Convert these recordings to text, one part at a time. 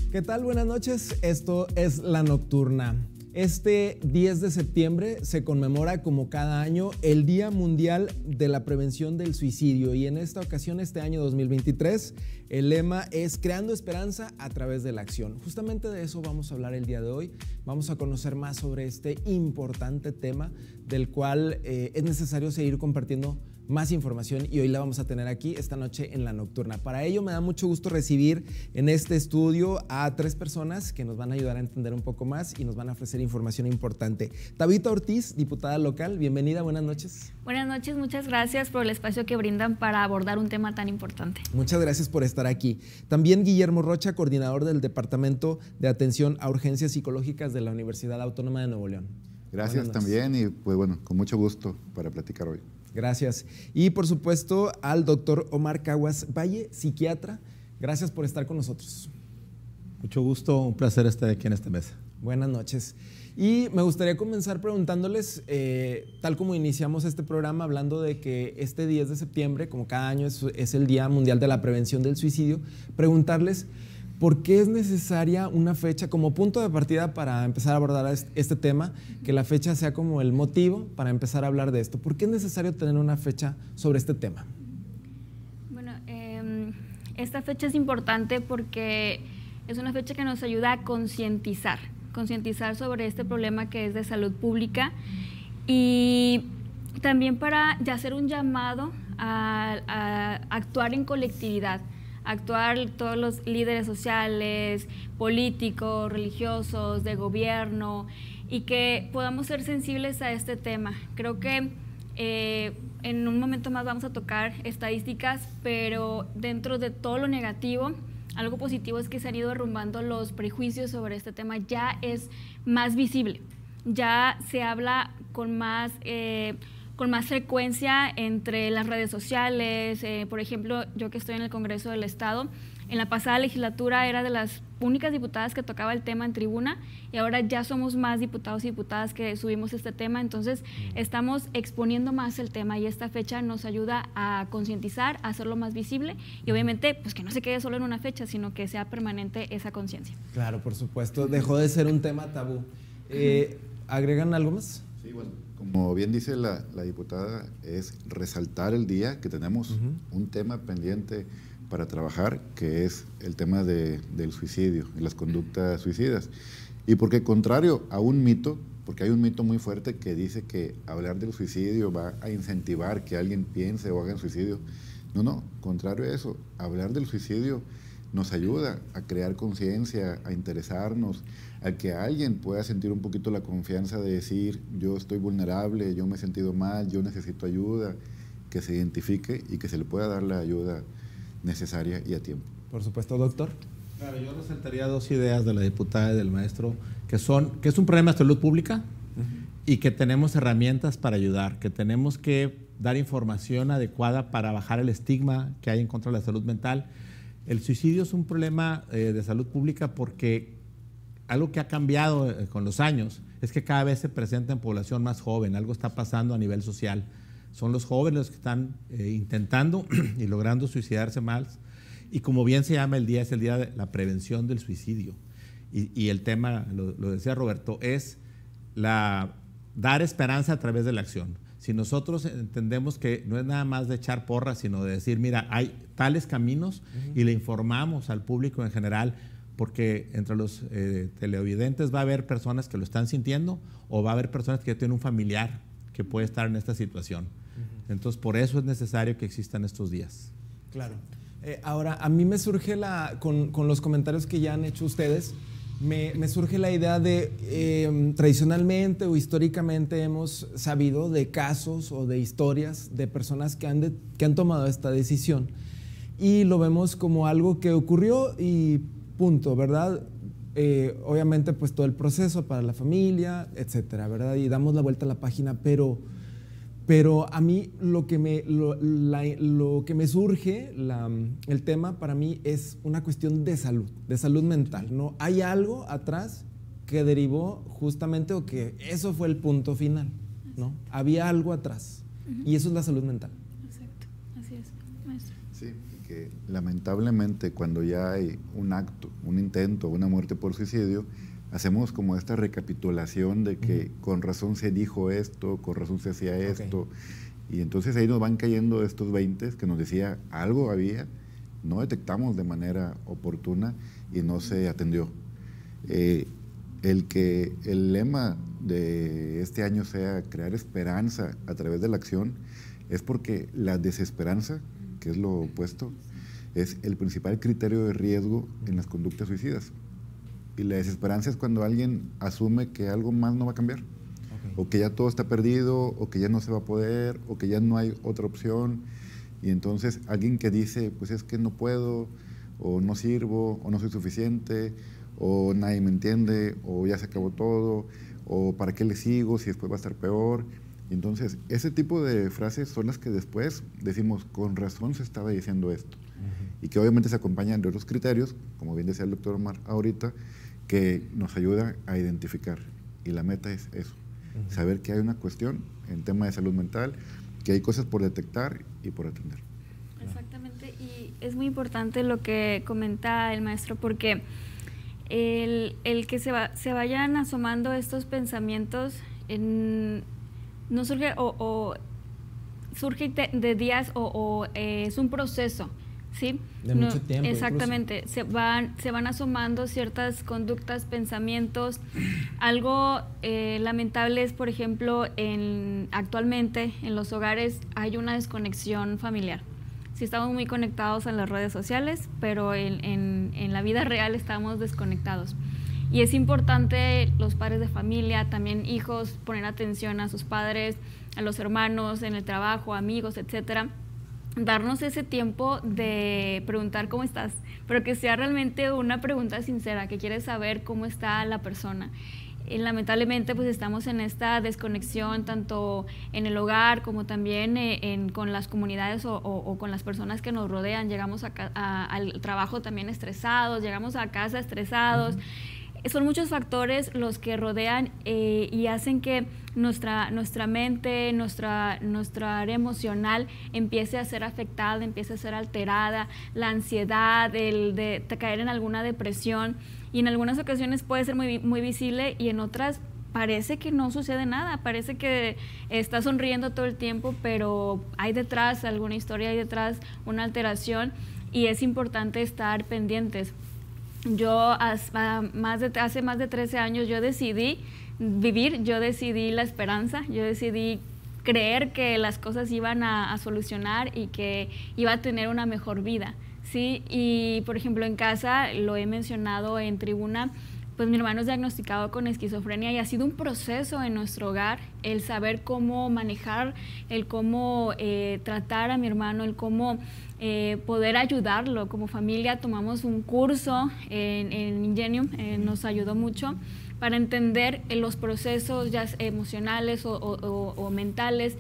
¿Qué tal? Buenas noches, esto es La Nocturna. Este 10 de septiembre se conmemora como cada año el Día Mundial de la Prevención del Suicidio y en esta ocasión, este año 2023, el lema es Creando Esperanza a través de la acción. Justamente de eso vamos a hablar el día de hoy. Vamos a conocer más sobre este importante tema del cual es necesario seguir compartiendo más información y hoy la vamos a tener aquí esta noche en La Nocturna. Para ello me da mucho gusto recibir en este estudio a 3 personas que nos van a ayudar a entender un poco más y nos van a ofrecer información importante. Tabita Ortiz, diputada local, bienvenida, buenas noches. Buenas noches, muchas gracias por el espacio que brindan para abordar un tema tan importante. Muchas gracias por estar aquí. También Guillermo Rocha, coordinador del Departamento de Atención a Urgencias Psicológicas de la Universidad Autónoma de Nuevo León. Gracias también y pues bueno, con mucho gusto para platicar hoy. Gracias. Y por supuesto al doctor Omar Caguas Valle, psiquiatra. Gracias por estar con nosotros. Mucho gusto, un placer estar aquí en esta mesa. Buenas noches. Y me gustaría comenzar preguntándoles, tal como iniciamos este programa, hablando de que este 10 de septiembre, como cada año es el Día Mundial de la Prevención del Suicidio, preguntarles ¿por qué es necesaria una fecha como punto de partida para empezar a abordar este tema? Que la fecha sea como el motivo para empezar a hablar de esto. ¿Por qué es necesario tener una fecha sobre este tema? Bueno, esta fecha es importante porque es una fecha que nos ayuda a concientizar sobre este problema que es de salud pública y también para ya hacer un llamado a actuar en colectividad. Actuar todos los líderes sociales, políticos, religiosos, de gobierno y que podamos ser sensibles a este tema. Creo que en un momento más vamos a tocar estadísticas, pero dentro de todo lo negativo, algo positivo es que se han ido derrumbando los prejuicios sobre este tema, ya es más visible, ya se habla con más frecuencia entre las redes sociales. Por ejemplo, yo que estoy en el Congreso del Estado, en la pasada legislatura era de las únicas diputadas que tocaba el tema en tribuna y ahora ya somos más diputados y diputadas que subimos este tema, entonces estamos exponiendo más el tema y esta fecha nos ayuda a concientizar, a hacerlo más visible y obviamente pues que no se quede solo en una fecha, sino que sea permanente esa conciencia. Claro, por supuesto, dejó de ser un tema tabú. ¿Agregan algo más? Sí, bueno, como bien dice la diputada, es resaltar el día que tenemos un tema pendiente para trabajar, que es el tema del suicidio y las conductas suicidas. Y porque contrario a un mito, porque hay un mito muy fuerte que dice que hablar del suicidio va a incentivar que alguien piense o haga el suicidio. No, contrario a eso, hablar del suicidio nos ayuda a crear conciencia, a interesarnos, a que alguien pueda sentir un poquito la confianza de decir yo estoy vulnerable, yo me he sentido mal, yo necesito ayuda, que se identifique y que se le pueda dar la ayuda necesaria y a tiempo. Por supuesto, doctor. Claro, yo resaltaría 2 ideas de la diputada y del maestro, que es un problema de salud pública y que tenemos herramientas para ayudar, que tenemos que dar información adecuada para bajar el estigma que hay en contra de la salud mental. El suicidio es un problema de salud pública porque algo que ha cambiado con los años es que cada vez se presenta en población más joven, algo está pasando a nivel social. Son los jóvenes los que están intentando y logrando suicidarse más. Y como bien se llama el día, es el día de la prevención del suicidio. Y el tema, lo decía Roberto, es dar esperanza a través de la acción. Si nosotros entendemos que no es nada más de echar porras, sino de decir, mira, hay tales caminos y le informamos al público en general, porque entre los televidentes va a haber personas que lo están sintiendo o va a haber personas que tienen un familiar que puede estar en esta situación. Entonces, por eso es necesario que existan estos días. Claro. Ahora, a mí me surge con los comentarios que ya han hecho ustedes, me surge la idea de, tradicionalmente o históricamente hemos sabido de casos o de historias de personas que han tomado esta decisión y lo vemos como algo que ocurrió y punto, ¿verdad? Obviamente, pues todo el proceso para la familia, etcétera, ¿verdad? Y damos la vuelta a la página, pero a mí lo que me surge, el tema para mí es una cuestión de salud mental, ¿no? Hay algo atrás que derivó justamente o que eso fue el punto final. ¿no? Había algo atrás. Y eso es la salud mental. Exacto, así es, maestro. Sí, que lamentablemente cuando ya hay un acto, un intento, una muerte por suicidio, hacemos como esta recapitulación de que con razón se dijo esto, con razón se hacía esto, y entonces ahí nos van cayendo estos 20 que nos decía algo había, no detectamos de manera oportuna y no se atendió. El lema de este año sea crear esperanza a través de la acción es porque la desesperanza, que es lo opuesto, es el principal criterio de riesgo en las conductas suicidas. Y la desesperanza es cuando alguien asume que algo más no va a cambiar, o que ya todo está perdido, o que ya no se va a poder, o que ya no hay otra opción. Y entonces alguien que dice, pues es que no puedo, o no sirvo, o no soy suficiente, o nadie me entiende, o ya se acabó todo, o para qué le sigo si después va a estar peor. Y entonces ese tipo de frases son las que después decimos, con razón se estaba diciendo esto. Y que obviamente se acompañan de otros criterios, como bien decía el doctor Omar ahorita, que nos ayuda a identificar. Y la meta es eso, saber que hay una cuestión en tema de salud mental, que hay cosas por detectar y por atender. Exactamente, y es muy importante lo que comenta el maestro, porque el que se vayan asomando estos pensamientos no surge surge de días es un proceso, ¿sí? De mucho tiempo. Exactamente, se van asomando ciertas conductas, pensamientos. Algo lamentable es, por ejemplo, actualmente en los hogares hay una desconexión familiar. Sí, estamos muy conectados en las redes sociales, pero en la vida real estamos desconectados. Y es importante los padres de familia, también hijos, poner atención a sus padres, a los hermanos, en el trabajo, amigos, etcétera. Darnos ese tiempo de preguntar cómo estás, pero que sea realmente una pregunta sincera, que quieres saber cómo está la persona. Lamentablemente pues estamos en esta desconexión tanto en el hogar como también con las comunidades o con las personas que nos rodean. Llegamos al trabajo también estresados, llegamos a casa estresados. Son muchos factores los que rodean y hacen que nuestra mente, nuestra área emocional empiece a ser afectada, empiece a ser alterada, la ansiedad, el de caer en alguna depresión, y en algunas ocasiones puede ser muy, muy visible y en otras parece que no sucede nada, parece que está sonriendo todo el tiempo, pero hay detrás alguna historia, hay detrás una alteración, y es importante estar pendientes. Yo hace más de 13 años yo decidí vivir, yo decidí la esperanza, yo decidí creer que las cosas iban a solucionar y que iba a tener una mejor vida, ¿sí? Y por ejemplo en casa, lo he mencionado en tribuna, pues mi hermano es diagnosticado con esquizofrenia y ha sido un proceso en nuestro hogar el saber cómo manejar, el cómo tratar a mi hermano, el cómo poder ayudarlo. Como familia tomamos un curso en Ingenium, nos ayudó mucho para entender los procesos ya emocionales o mentales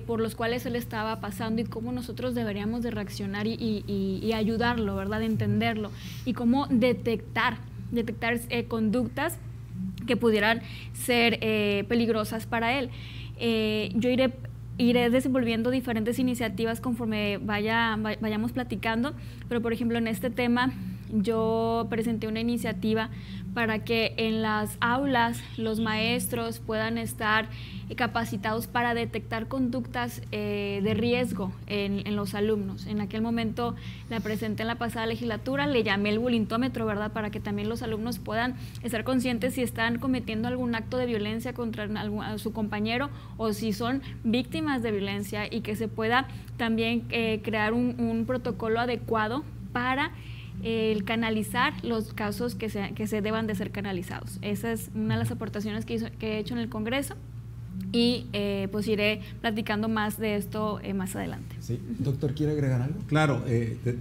por los cuales él estaba pasando y cómo nosotros deberíamos de reaccionar y ayudarlo, ¿verdad? Entenderlo y cómo detectar conductas que pudieran ser peligrosas para él. Yo iré desenvolviendo diferentes iniciativas conforme vayamos platicando, pero por ejemplo en este tema yo presenté una iniciativa para que en las aulas los maestros puedan estar capacitados para detectar conductas de riesgo en los alumnos. En aquel momento la presenté en la pasada legislatura, le llamé el bulintómetro, ¿verdad? Para que también los alumnos puedan estar conscientes si están cometiendo algún acto de violencia contra su compañero o si son víctimas de violencia, y que se pueda también crear un protocolo adecuado para el canalizar los casos que se deban de ser canalizados. Esa es una de las aportaciones que he hecho en el Congreso, y pues iré platicando más de esto más adelante. Sí. Doctor, ¿quiere agregar algo? Claro,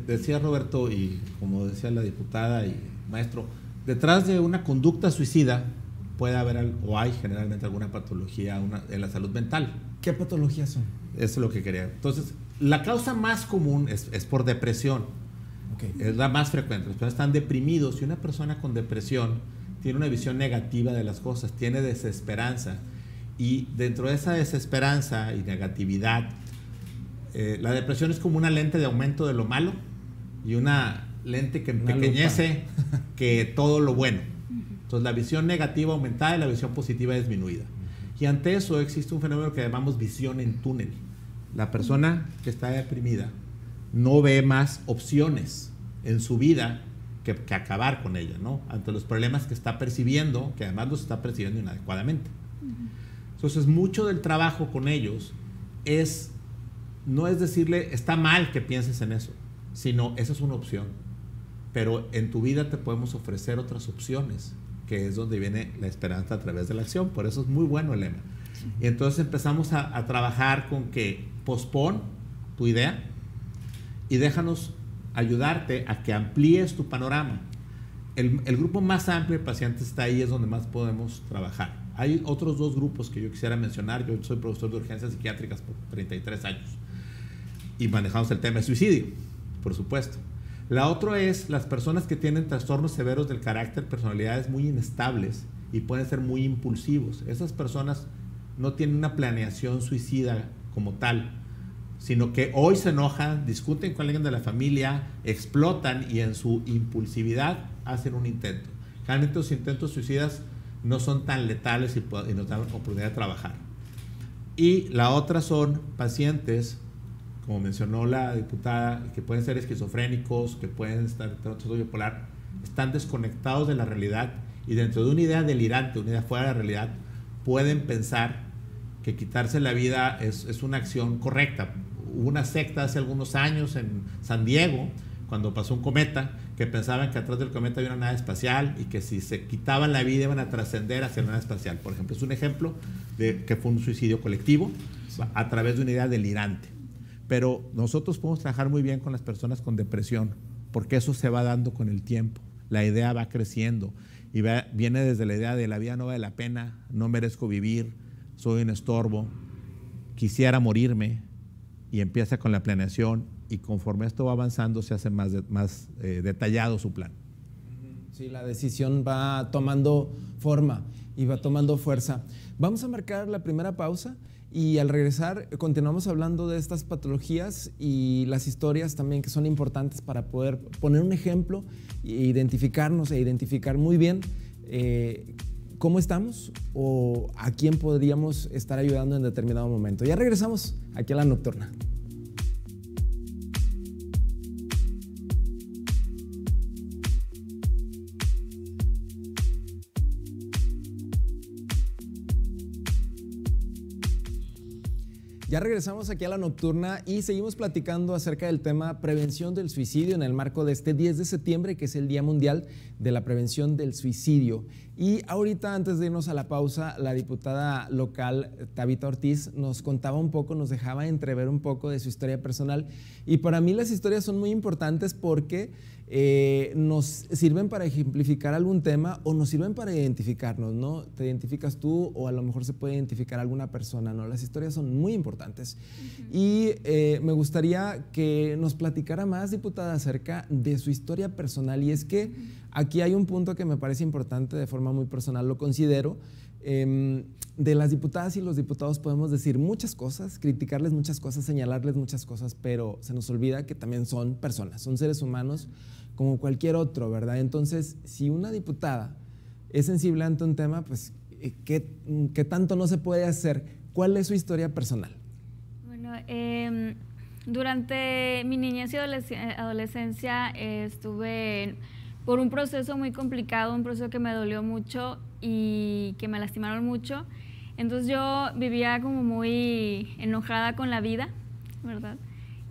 decía Roberto, y como decía la diputada y maestro, detrás de una conducta suicida puede haber o hay generalmente alguna patología en la salud mental. ¿Qué patologías son? Eso es lo que quería. Entonces, la causa más común es por depresión. Es la más frecuente. Los personas están deprimidos, y una persona con depresión tiene una visión negativa de las cosas, tiene desesperanza, Y dentro de esa desesperanza y negatividad, la depresión es como una lente de aumento de lo malo y una lente que empequeñece que todo lo bueno. Entonces la visión negativa aumentada y la visión positiva disminuida. Y ante eso existe un fenómeno que llamamos visión en túnel. La persona que está deprimida no ve más opciones en su vida que acabar con ella, ¿no? Ante los problemas que está percibiendo, que además los está percibiendo inadecuadamente. Entonces, mucho del trabajo con ellos no es decirle, está mal que pienses en eso, sino, esa es una opción. Pero en tu vida te podemos ofrecer otras opciones, que es donde viene la esperanza a través de la acción. Por eso es muy bueno el lema. Sí. Y entonces empezamos a trabajar con que pospon tu idea y déjanos ayudarte a que amplíes tu panorama. El grupo más amplio de pacientes está ahí, es donde más podemos trabajar. Hay otros 2 grupos que yo quisiera mencionar. Yo soy profesor de urgencias psiquiátricas por 33 años y manejamos el tema de suicidio, por supuesto. La otra es las personas que tienen trastornos severos del carácter, personalidades muy inestables y pueden ser muy impulsivos. Esas personas no tienen una planeación suicida como tal, sino que hoy se enojan, discuten con alguien de la familia, explotan y en su impulsividad hacen un intento. Generalmente los intentos suicidas no son tan letales y nos dan oportunidad de trabajar. Y la otra son pacientes, como mencionó la diputada, que pueden ser esquizofrénicos, que pueden estar en trastorno bipolar, están desconectados de la realidad y dentro de una idea delirante, una idea fuera de la realidad, pueden pensar que quitarse la vida es una acción correcta. Hubo una secta hace algunos años en San Diego, cuando pasó un cometa, que pensaban que atrás del cometa había una nave espacial y que si se quitaban la vida iban a trascender hacia la nave espacial. Por ejemplo, es un ejemplo de que fue un suicidio colectivo a través de una idea delirante. Pero nosotros podemos trabajar muy bien con las personas con depresión, porque eso se va dando con el tiempo. La idea va creciendo y viene desde la idea de la vida no vale la pena, no merezco vivir, soy un estorbo, quisiera morirme, y empieza con la planeación y conforme esto va avanzando se hace más detallado su plan. Sí, la decisión va tomando forma y va tomando fuerza. Vamos a marcar la primera pausa y al regresar continuamos hablando de estas patologías y las historias también que son importantes para poder poner un ejemplo e identificarnos e identificar muy bien cómo estamos o a quién podríamos estar ayudando en determinado momento. Ya regresamos aquí a La Nocturna. Ya regresamos aquí a La Nocturna y seguimos platicando acerca del tema prevención del suicidio en el marco de este 10 de septiembre, que es el Día Mundial de la Prevención del Suicidio. Y ahorita, antes de irnos a la pausa, la diputada local, Tabita Ortiz, nos contaba un poco, nos dejaba entrever un poco de su historia personal. Y para mí las historias son muy importantes porque nos sirven para ejemplificar algún tema o nos sirven para identificarnos, ¿no? Te identificas tú o a lo mejor se puede identificar alguna persona, ¿no? Las historias son muy importantes. Y me gustaría que nos platicara más, diputada, acerca de su historia personal. Y es que aquí hay un punto que me parece importante de forma muy personal, lo considero. De las diputadas y los diputados podemos decir muchas cosas, criticarles muchas cosas, señalarles muchas cosas, pero se nos olvida que también son personas, son seres humanos como cualquier otro, ¿verdad? Entonces, si una diputada es sensible ante un tema, pues, ¿qué tanto no se puede hacer? ¿Cuál es su historia personal? Bueno, durante mi niñez y adolescencia estuve por un proceso muy complicado, un proceso que me dolió mucho y que me lastimaron mucho. Entonces yo vivía como muy enojada con la vida, ¿verdad?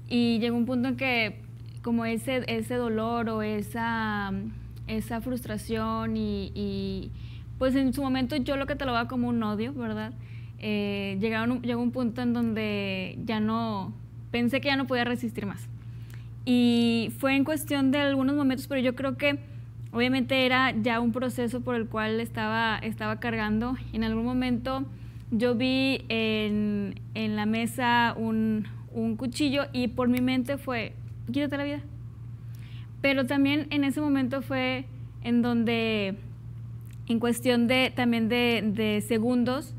Y llegó un punto en que como ese dolor o esa frustración y pues en su momento yo lo catalogaba como un odio, ¿verdad? Llegó un punto en donde pensé que ya no podía resistir más. Y fue en cuestión de algunos momentos, pero yo creo que obviamente era ya un proceso por el cual estaba cargando. En algún momento yo vi en la mesa un cuchillo y por mi mente fue, quítate la vida. Pero también en ese momento fue en donde, en cuestión también de segundos,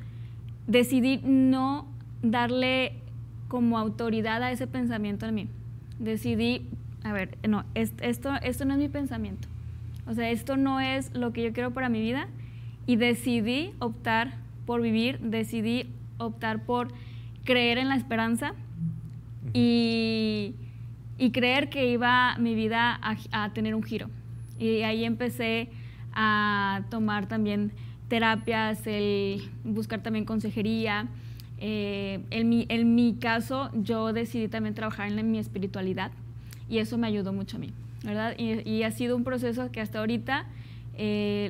decidí no darle como autoridad a ese pensamiento en mí. Decidí, a ver, no, esto no es mi pensamiento. O sea, esto no es lo que yo quiero para mi vida, y decidí optar por vivir, decidí optar por creer en la esperanza y creer que iba mi vida a tener un giro. Y ahí empecé a tomar también terapias, el buscar también consejería. En mi caso, yo decidí también trabajar en mi espiritualidad, y eso me ayudó mucho a mí, ¿verdad? Y ha sido un proceso que hasta ahorita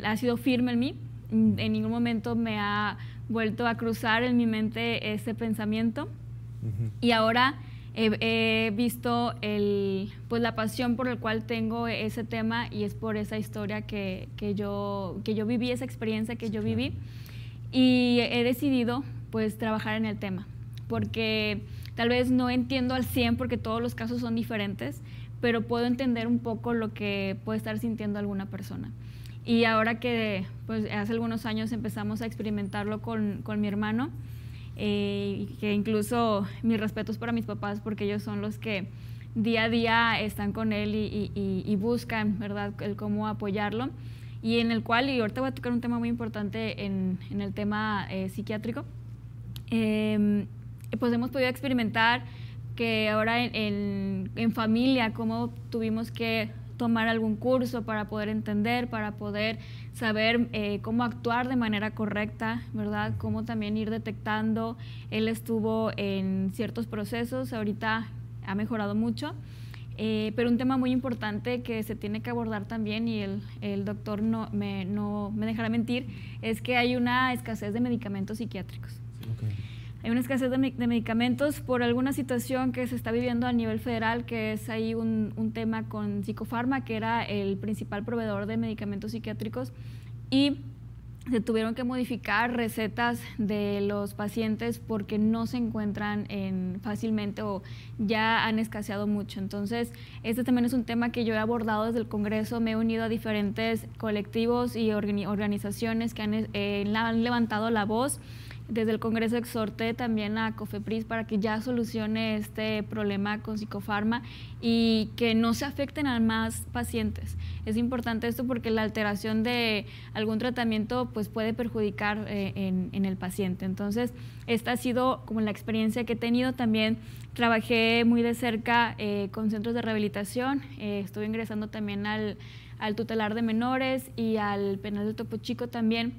ha sido firme en mí. En ningún momento me ha vuelto a cruzar en mi mente ese pensamiento. Y ahora he visto pues la pasión por el cual tengo ese tema, y es por esa historia que yo viví, esa experiencia que yo viví, y he decidido pues trabajar en el tema, porque tal vez no entiendo al 100 porque todos los casos son diferentes, pero puedo entender un poco lo que puede estar sintiendo alguna persona. Y ahora que pues hace algunos años empezamos a experimentarlo con mi hermano, que incluso mis respetos para mis papás, porque ellos son los que día a día están con él y buscan, ¿verdad?, el cómo apoyarlo, y en el cual, y ahorita voy a tocar un tema muy importante en el tema psiquiátrico, pues hemos podido experimentar que ahora en familia, cómo tuvimos que tomar algún curso para poder entender, para poder saber cómo actuar de manera correcta, ¿verdad? Cómo también ir detectando. Él estuvo en ciertos procesos, ahorita ha mejorado mucho, pero un tema muy importante que se tiene que abordar también, y el doctor no me dejará mentir, es que hay una escasez de medicamentos psiquiátricos. Okay. Hay una escasez de medicamentos por alguna situación que se está viviendo a nivel federal, que es ahí un tema con Psicofarma, que era el principal proveedor de medicamentos psiquiátricos, y se tuvieron que modificar recetas de los pacientes porque no se encuentran fácilmente, o ya han escaseado mucho. Entonces, este también es un tema que yo he abordado desde el Congreso. Me he unido a diferentes colectivos y organizaciones que han levantado la voz. Desde el Congreso exhorté también a COFEPRIS para que ya solucione este problema con Psicofarma y que no se afecten a más pacientes. Es importante esto porque la alteración de algún tratamiento pues puede perjudicar en el paciente. Entonces, esta ha sido como la experiencia que he tenido. También trabajé muy de cerca con centros de rehabilitación. Estuve ingresando también al tutelar de menores y al penal de Topo Chico también,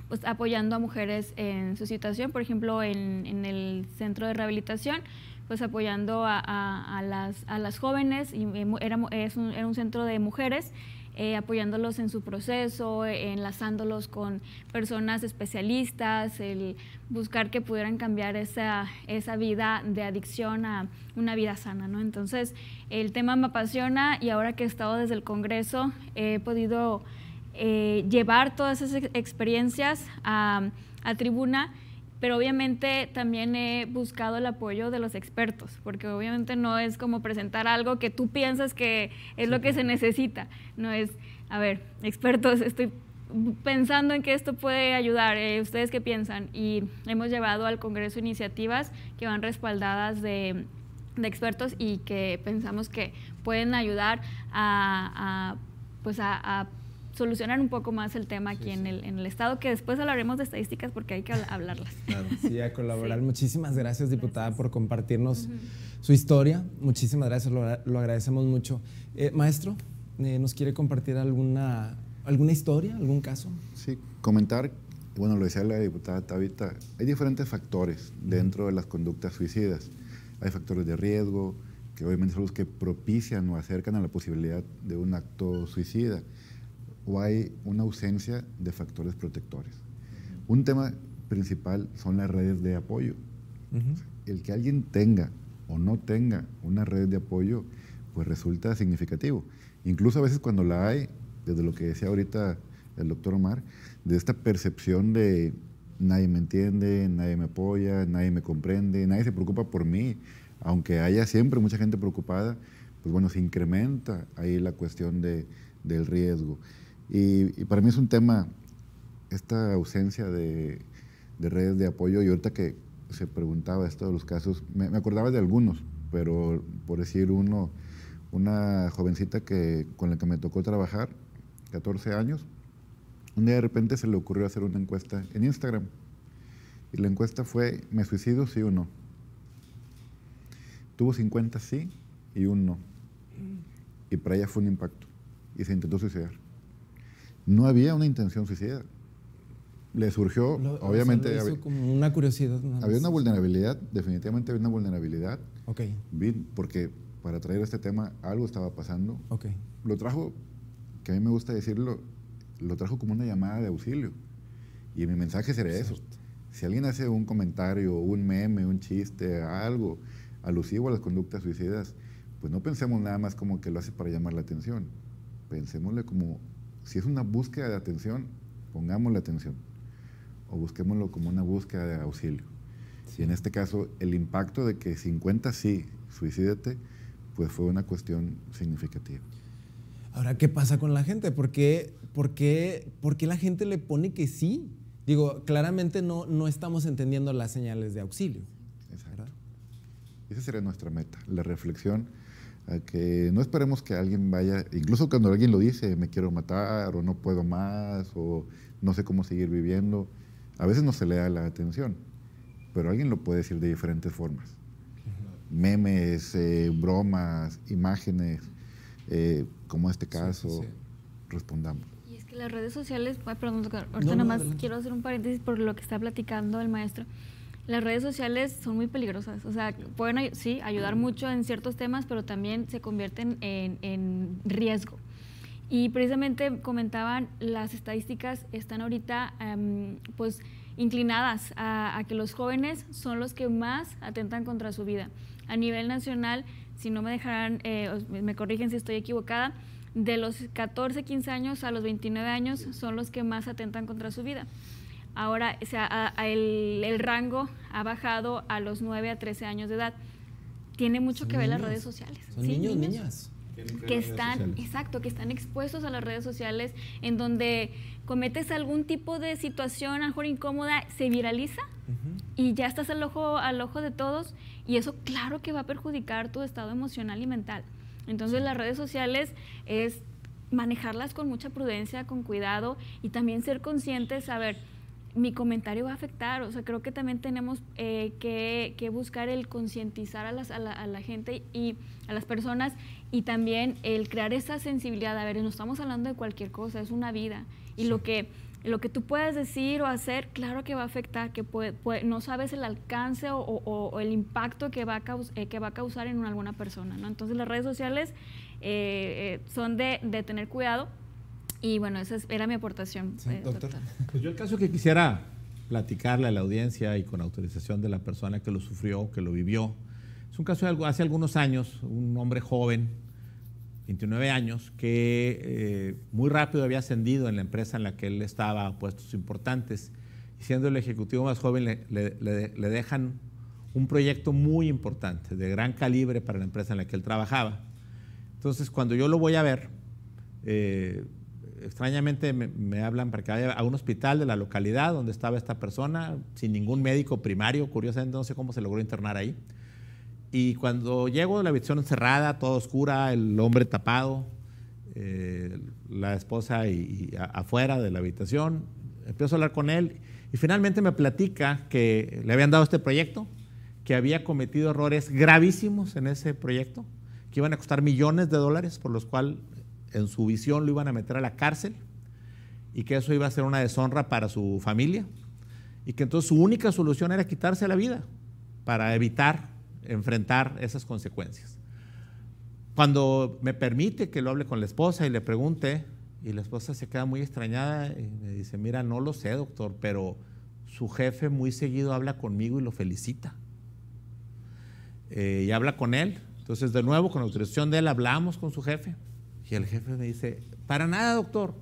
pues apoyando a mujeres en su situación. Por ejemplo, en el centro de rehabilitación, pues apoyando a las jóvenes, y era un centro de mujeres, apoyándolos en su proceso, enlazándolos con personas especialistas, el buscar que pudieran cambiar esa vida de adicción a una vida sana, ¿no? Entonces, el tema me apasiona, y ahora que he estado desde el Congreso, he podido llevar todas esas experiencias a tribuna, pero obviamente también he buscado el apoyo de los expertos, porque obviamente no es como presentar algo que tú piensas que es lo que se necesita. No es, a ver, expertos, estoy pensando en que esto puede ayudar, ¿ustedes qué piensan? Y hemos llevado al Congreso iniciativas que van respaldadas de expertos y que pensamos que pueden ayudar a solucionar un poco más el tema aquí en el Estado, que después hablaremos de estadísticas porque hay que hablarlas. Claro, sí, a colaborar. Sí. Muchísimas gracias, diputada, por compartirnos su historia. Muchísimas gracias, lo agradecemos mucho. Maestro, ¿nos quiere compartir alguna historia, algún caso? Sí, comentar, bueno, lo decía la diputada Tabita, hay diferentes factores dentro de las conductas suicidas. Hay factores de riesgo, que obviamente son los que propician o acercan a la posibilidad de un acto suicida, o hay una ausencia de factores protectores. Un tema principal son las redes de apoyo. El que alguien tenga o no tenga una red de apoyo, pues resulta significativo. Incluso a veces cuando la hay, desde lo que decía ahorita el doctor Omar, de esta percepción de nadie me entiende, nadie me apoya, nadie me comprende, nadie se preocupa por mí, aunque haya siempre mucha gente preocupada, pues bueno, se incrementa ahí la cuestión del riesgo. Y para mí es un tema, esta ausencia de redes de apoyo. Y ahorita que se preguntaba esto de los casos, me acordaba de algunos, pero por decir uno, una jovencita con la que me tocó trabajar, 14 años, un día de repente se le ocurrió hacer una encuesta en Instagram. Y la encuesta fue, ¿me suicido sí o no? Tuvo 50 sí y un no. Y para ella fue un impacto. Y se intentó suicidar. No había una intención suicida. Le surgió, obviamente... Eso como una curiosidad. Había una vulnerabilidad, definitivamente había una vulnerabilidad. Ok. Porque para traer este tema algo estaba pasando. Ok. Lo trajo, que a mí me gusta decirlo, lo trajo como una llamada de auxilio. Y mi mensaje sería eso. Si alguien hace un comentario, un meme, un chiste, algo alusivo a las conductas suicidas, pues no pensemos nada más como que lo hace para llamar la atención. Pensémosle como, si es una búsqueda de atención, pongámosle atención. O busquémoslo como una búsqueda de auxilio. Sí. Y en este caso, el impacto de que 50 sí, suicídate, pues fue una cuestión significativa. Ahora, ¿qué pasa con la gente? ¿Por qué la gente le pone que sí? Digo, claramente no estamos entendiendo las señales de auxilio. Exacto. ¿Verdad? Esa sería nuestra meta, la reflexión, a que no esperemos que alguien vaya, incluso cuando alguien lo dice, me quiero matar, o no puedo más, o no sé cómo seguir viviendo, a veces no se le da la atención, pero alguien lo puede decir de diferentes formas. Memes, bromas, imágenes, como este caso, respondamos. Y es que las redes sociales, perdón, ahorita nada más quiero hacer un paréntesis por lo que está platicando el maestro. Las redes sociales son muy peligrosas, o sea, pueden sí ayudar mucho en ciertos temas, pero también se convierten en riesgo. Y precisamente comentaban, las estadísticas están ahorita pues inclinadas a que los jóvenes son los que más atentan contra su vida. A nivel nacional, si no me dejarán, me corrigen si estoy equivocada, de los 14, 15 años a los 29 años son los que más atentan contra su vida. Ahora, o sea, el rango ha bajado a los 9 a 13 años de edad. Tiene mucho que ver las redes sociales. Son niños, niñas. Que están, exacto, que están expuestos a las redes sociales, en donde cometes algún tipo de situación, a lo mejor incómoda, se viraliza y ya estás al ojo de todos, y eso claro que va a perjudicar tu estado emocional y mental. Entonces las redes sociales es manejarlas con mucha prudencia, con cuidado, y también ser conscientes, saber, mi comentario va a afectar. O sea, creo que también tenemos que buscar el concientizar a la gente y a las personas, y también el crear esa sensibilidad. A ver, no estamos hablando de cualquier cosa, es una vida. Y sí, lo que tú puedes decir o hacer, claro que va a afectar, que no sabes el alcance o el impacto que va a causar en alguna persona, ¿no? Entonces las redes sociales son de tener cuidado. Y bueno, esa era mi aportación. Sí, doctor. Pues yo el caso que quisiera platicarle a la audiencia y con autorización de la persona que lo sufrió, que lo vivió, es un caso de hace algunos años, un hombre joven, 29 años, que muy rápido había ascendido en la empresa en la que él estaba a puestos importantes, y siendo el ejecutivo más joven le dejan un proyecto muy importante, de gran calibre para la empresa en la que él trabajaba. Entonces, cuando yo lo voy a ver, extrañamente me hablan para que vaya a un hospital de la localidad donde estaba esta persona, sin ningún médico primario, curiosamente no sé cómo se logró internar ahí. Y cuando llego, la habitación cerrada, toda oscura, el hombre tapado, la esposa afuera de la habitación, empiezo a hablar con él y finalmente me platica que le habían dado este proyecto, que había cometido errores gravísimos en ese proyecto, que iban a costar millones de dólares, por los cuales en su visión lo iban a meter a la cárcel, y que eso iba a ser una deshonra para su familia, y que entonces su única solución era quitarse la vida para evitar enfrentar esas consecuencias. Cuando me permite que lo hable con la esposa y le pregunte, y la esposa se queda muy extrañada y me dice, mira, no lo sé, doctor, pero su jefe muy seguido habla conmigo y lo felicita. Y habla con él. Entonces, de nuevo, con autorización de él, hablamos con su jefe. Y el jefe me dice, para nada, doctor,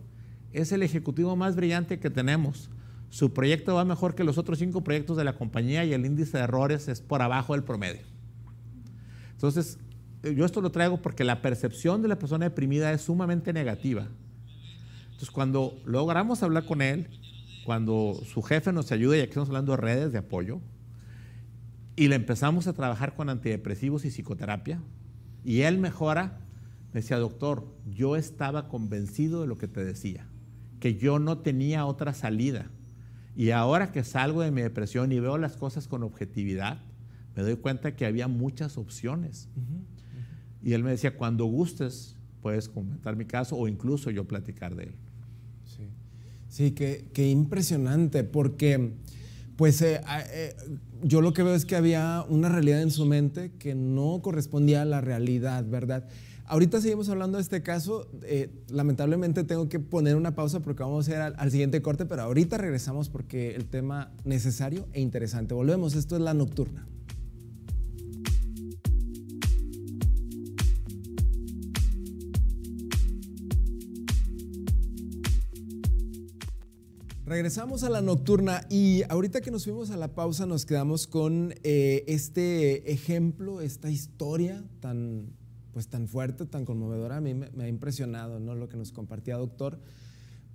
es el ejecutivo más brillante que tenemos. Su proyecto va mejor que los otros 5 proyectos de la compañía y el índice de errores es por abajo del promedio. Entonces, yo esto lo traigo porque la percepción de la persona deprimida es sumamente negativa. Entonces, cuando logramos hablar con él cuando su jefe nos ayuda, y aquí estamos hablando de redes de apoyo, y le empezamos a trabajar con antidepresivos y psicoterapia, y él mejora, me decía, doctor, yo estaba convencido de lo que te decía, que yo no tenía otra salida. Y ahora que salgo de mi depresión y veo las cosas con objetividad, me doy cuenta que había muchas opciones. Y él me decía, cuando gustes, puedes comentar mi caso o incluso yo platicar de él. Sí, qué impresionante, porque pues yo lo que veo es que había una realidad en su mente que no correspondía a la realidad, ¿verdad? Ahorita seguimos hablando de este caso, lamentablemente tengo que poner una pausa porque vamos a ir al siguiente corte, pero ahorita regresamos porque el tema necesario e interesante. Volvemos, esto es La Nocturna. Regresamos a La Nocturna y ahorita que nos fuimos a la pausa nos quedamos con este ejemplo, esta historia tan fuerte, tan conmovedora. A mí me ha impresionado, ¿no?, lo que nos compartía doctor,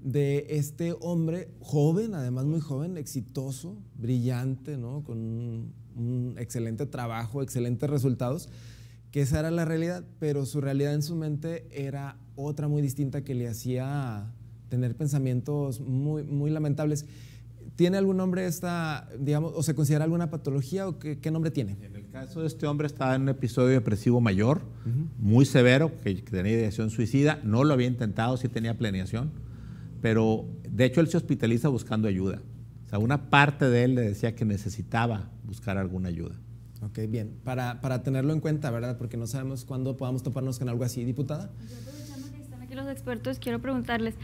de este hombre joven, además muy joven, exitoso, brillante, ¿no?, con un excelente trabajo, excelentes resultados, que esa era la realidad, pero su realidad en su mente era otra muy distinta que le hacía tener pensamientos muy, muy lamentables. ¿Tiene algún nombre esta, digamos, o se considera alguna patología o qué nombre tiene? En el caso de este hombre estaba en un episodio depresivo mayor, muy severo, que tenía ideación suicida, no lo había intentado, sí tenía planeación, pero de hecho él se hospitaliza buscando ayuda. O sea, una parte de él le decía que necesitaba buscar alguna ayuda. Ok, bien, para tenerlo en cuenta, ¿verdad? Porque no sabemos cuándo podamos toparnos con algo así, diputada. Yo, aprovechando que están aquí los expertos, quiero preguntarles,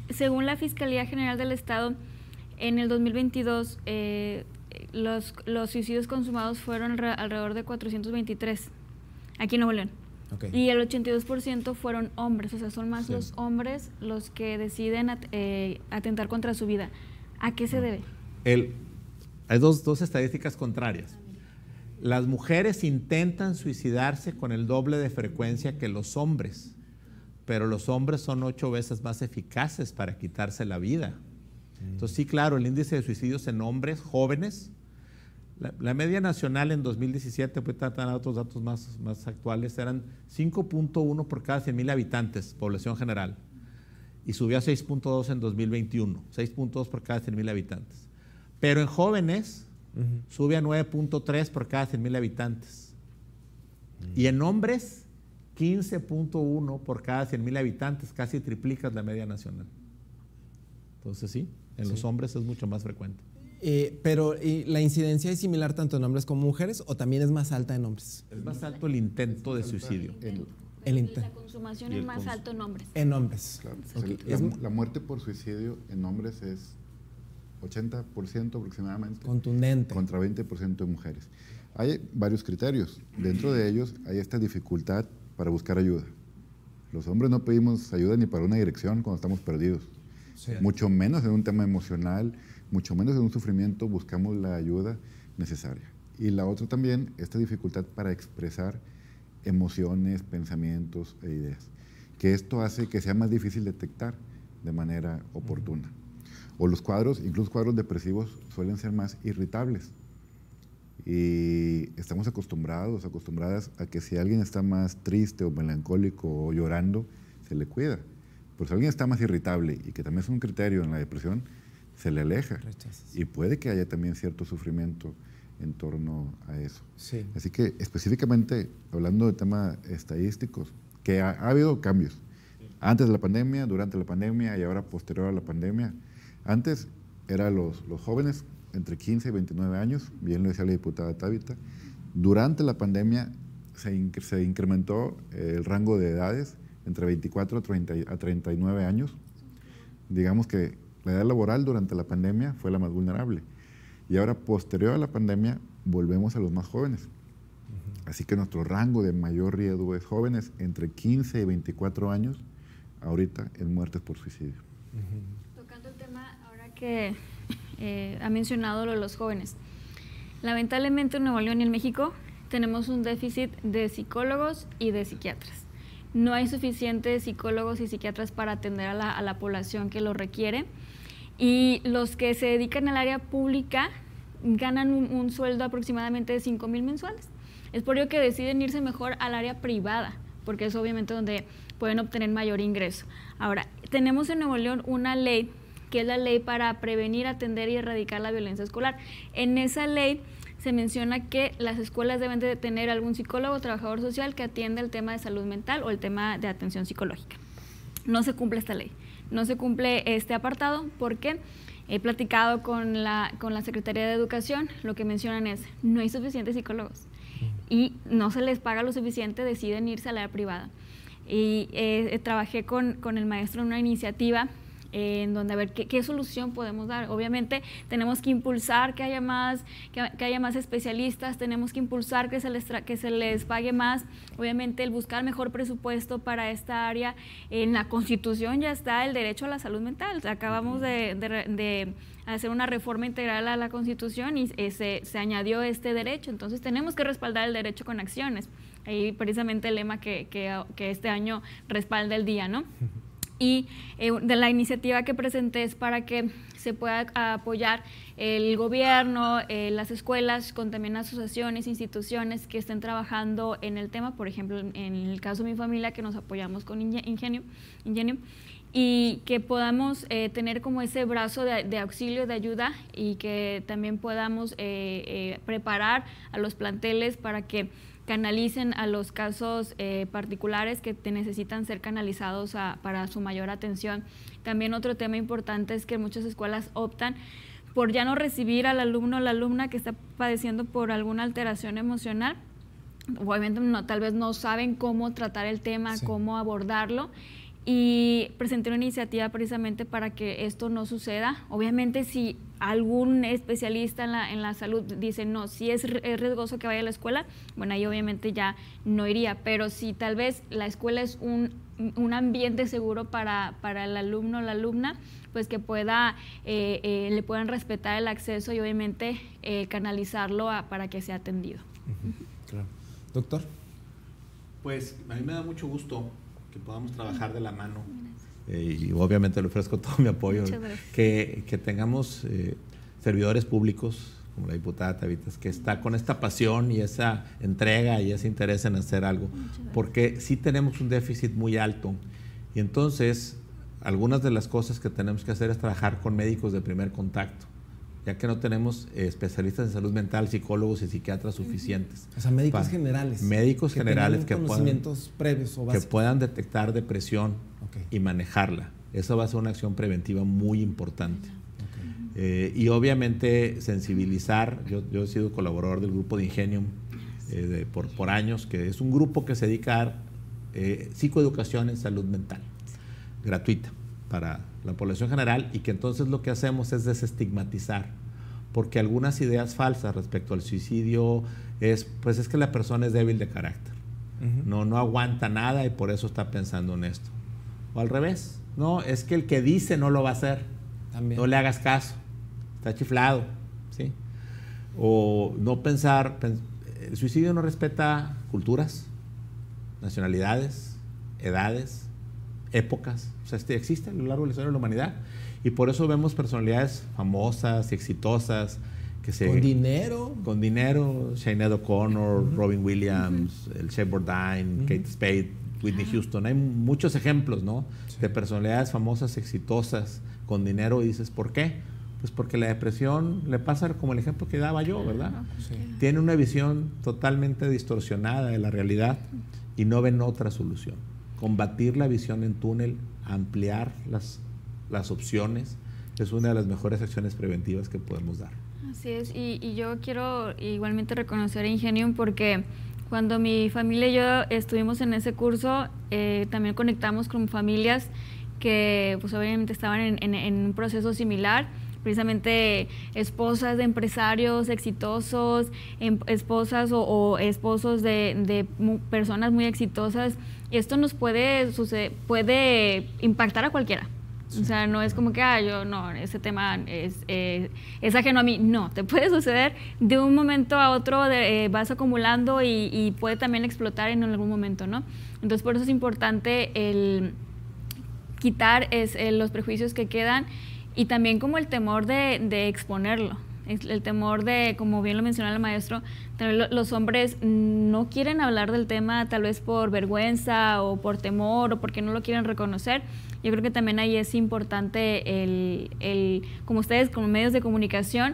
según la Fiscalía General del Estado, en el 2022 los suicidios consumados fueron alrededor de 423 aquí en Nuevo León. Okay. Y el 82% fueron hombres, o sea, son más los hombres los que deciden atentar contra su vida. ¿A qué se debe? Hay dos estadísticas contrarias. Las mujeres intentan suicidarse con el doble de frecuencia que los hombres, pero los hombres son 8 veces más eficaces para quitarse la vida. Entonces, sí, claro, el índice de suicidios en hombres jóvenes, la media nacional en 2017, pues tratan otros datos más actuales, eran 5.1 por cada 100,000 habitantes, población general, y subió a 6.2 en 2021, 6.2 por cada 100,000 habitantes. Pero en jóvenes sube a 9.3 por cada 100,000 habitantes. Y en hombres, 15.1 por cada 100,000 habitantes, casi triplicas la media nacional. Entonces sí, en los hombres es mucho más frecuente. Pero ¿la incidencia es similar tanto en hombres como mujeres o también es más alta en hombres? Es más alto el intento de suicidio. La consumación es más alto en hombres. En hombres. Claro. Okay. La muerte por suicidio en hombres es 80% aproximadamente. Contundente. Contra 20% de mujeres. Hay varios criterios. Dentro de ellos hay esta dificultad para buscar ayuda. Los hombres no pedimos ayuda ni para una dirección cuando estamos perdidos. Sí. Mucho menos en un tema emocional, mucho menos en un sufrimiento buscamos la ayuda necesaria. Y la otra también, esta dificultad para expresar emociones, pensamientos e ideas. Que esto hace que sea más difícil detectar de manera oportuna. O los cuadros, incluso cuadros depresivos, suelen ser más irritables. Y estamos acostumbradas a que si alguien está más triste o melancólico o llorando, se le cuida. Pero si alguien está más irritable y que también es un criterio en la depresión, se le aleja. Rechazas. Y puede que haya también cierto sufrimiento en torno a eso. Sí. Así que específicamente, hablando de temas estadísticos, que ha habido cambios. Antes de la pandemia, durante la pandemia y ahora posterior a la pandemia. Antes eran los jóvenes entre 15 y 29 años, bien lo decía la diputada Tabitha. Durante la pandemia se incrementó el rango de edades entre 24 a 39 años. Digamos que la edad laboral durante la pandemia fue la más vulnerable. Y ahora, posterior a la pandemia, volvemos a los más jóvenes. Así que nuestro rango de mayor riesgo es jóvenes entre 15 y 24 años, ahorita en muertes por suicidio. Tocando el tema, ahora que ha mencionado lo de los jóvenes. Lamentablemente en Nuevo León y en México tenemos un déficit de psicólogos y de psiquiatras. No hay suficientes psicólogos y psiquiatras para atender a la población que lo requiere. y los que se dedican al área pública ganan un sueldo aproximadamente de 5,000 mensuales. Es por ello que deciden irse mejor al área privada, porque es obviamente donde pueden obtener mayor ingreso. Ahora, tenemos en Nuevo León una ley, que es la ley para prevenir, atender y erradicar la violencia escolar. En esa ley se menciona que las escuelas deben de tener algún psicólogo o trabajador social que atienda el tema de salud mental o el tema de atención psicológica. No se cumple esta ley, no se cumple este apartado porque he platicado con la Secretaría de Educación, lo que mencionan es, no hay suficientes psicólogos y no se les paga lo suficiente, deciden irse al área privada. Y trabajé con el maestro en una iniciativa en donde a ver qué solución podemos dar. Obviamente tenemos que impulsar que haya más especialistas, tenemos que impulsar que se les pague más, obviamente el buscar mejor presupuesto para esta área. En la Constitución ya está el derecho a la salud mental, acabamos de hacer una reforma integral a la Constitución y se añadió este derecho, entonces tenemos que respaldar el derecho con acciones. Ahí precisamente el lema que este año respalda el día, ¿no? Y de la iniciativa que presenté es para que se pueda apoyar el gobierno, las escuelas, con también asociaciones, instituciones que estén trabajando en el tema. Por ejemplo, en el caso de mi familia, que nos apoyamos con Ingenio, y que podamos tener como ese brazo de auxilio, de ayuda, y que también podamos preparar a los planteles para que canalicen a los casos particulares que necesitan ser canalizados para su mayor atención. También otro tema importante es que muchas escuelas optan por ya no recibir al alumno o la alumna que está padeciendo por alguna alteración emocional. Obviamente tal vez no saben cómo tratar el tema, sí, cómo abordarlo, y presenté una iniciativa precisamente para que esto no suceda. Obviamente si algún especialista en la salud dice no, si es riesgoso que vaya a la escuela, bueno, ahí obviamente ya no iría, pero si tal vez la escuela es un ambiente seguro para el alumno o la alumna, pues que le puedan respetar el acceso y obviamente canalizarlo para que sea atendido. Claro. Doctor. Pues a mí me da mucho gusto que podamos trabajar de la mano y obviamente le ofrezco todo mi apoyo, que tengamos servidores públicos como la diputada Tavitas, que está con esta pasión y esa entrega y ese interés en hacer algo, porque sí tenemos un déficit muy alto y entonces algunas de las cosas que tenemos que hacer es trabajar con médicos de primer contacto, ya que no tenemos especialistas en salud mental, psicólogos y psiquiatras suficientes. O sea, médicos generales. Médicos generales que conocimientos previos o básicos, que puedan detectar depresión y manejarla. Eso va a ser una acción preventiva muy importante. Y obviamente sensibilizar. Yo he sido colaborador del grupo de Ingenium por años, que es un grupo que se dedica a psicoeducación en salud mental, gratuita para la población general, y que entonces lo que hacemos es desestigmatizar, porque algunas ideas falsas respecto al suicidio es que la persona es débil de carácter, no aguanta nada y por eso está pensando en esto. O al revés, no, es que el que dice no lo va a hacer, también. No le hagas caso, está chiflado, ¿sí? O no pensar, el suicidio no respeta culturas, nacionalidades, edades, épocas. O sea, existe a lo largo de la historia de la humanidad y por eso vemos personalidades famosas y exitosas con dinero, Sinead O'Connor, Robin Williams, el Shea Bourdain, Kate Spade, Whitney Houston. Hay muchos ejemplos, ¿no? Sí. De personalidades famosas, exitosas, con dinero, y dices, ¿por qué? Pues porque la depresión le pasa como el ejemplo que daba yo, ¿verdad? Sí. Tiene una visión totalmente distorsionada de la realidad y no ven otra solución. Combatir la visión en túnel, ampliar las opciones, es una de las mejores acciones preventivas que podemos dar. Así es, y yo quiero igualmente reconocer a Ingenium porque cuando mi familia y yo estuvimos en ese curso, también conectamos con familias que pues obviamente estaban en un proceso similar, precisamente esposas de empresarios exitosos, esposas o esposos de personas muy exitosas. Y esto nos puede impactar a cualquiera. Sí. O sea, no es como que, ese tema es ajeno a mí. No, te puede suceder de un momento a otro, vas acumulando y puede también explotar en algún momento, ¿no? Entonces, por eso es importante el quitar los prejuicios que quedan y también como el temor de exponerlo. El temor de, como bien lo mencionaba el maestro, los hombres no quieren hablar del tema tal vez por vergüenza o por temor o porque no lo quieren reconocer. Yo creo que también ahí es importante como ustedes como medios de comunicación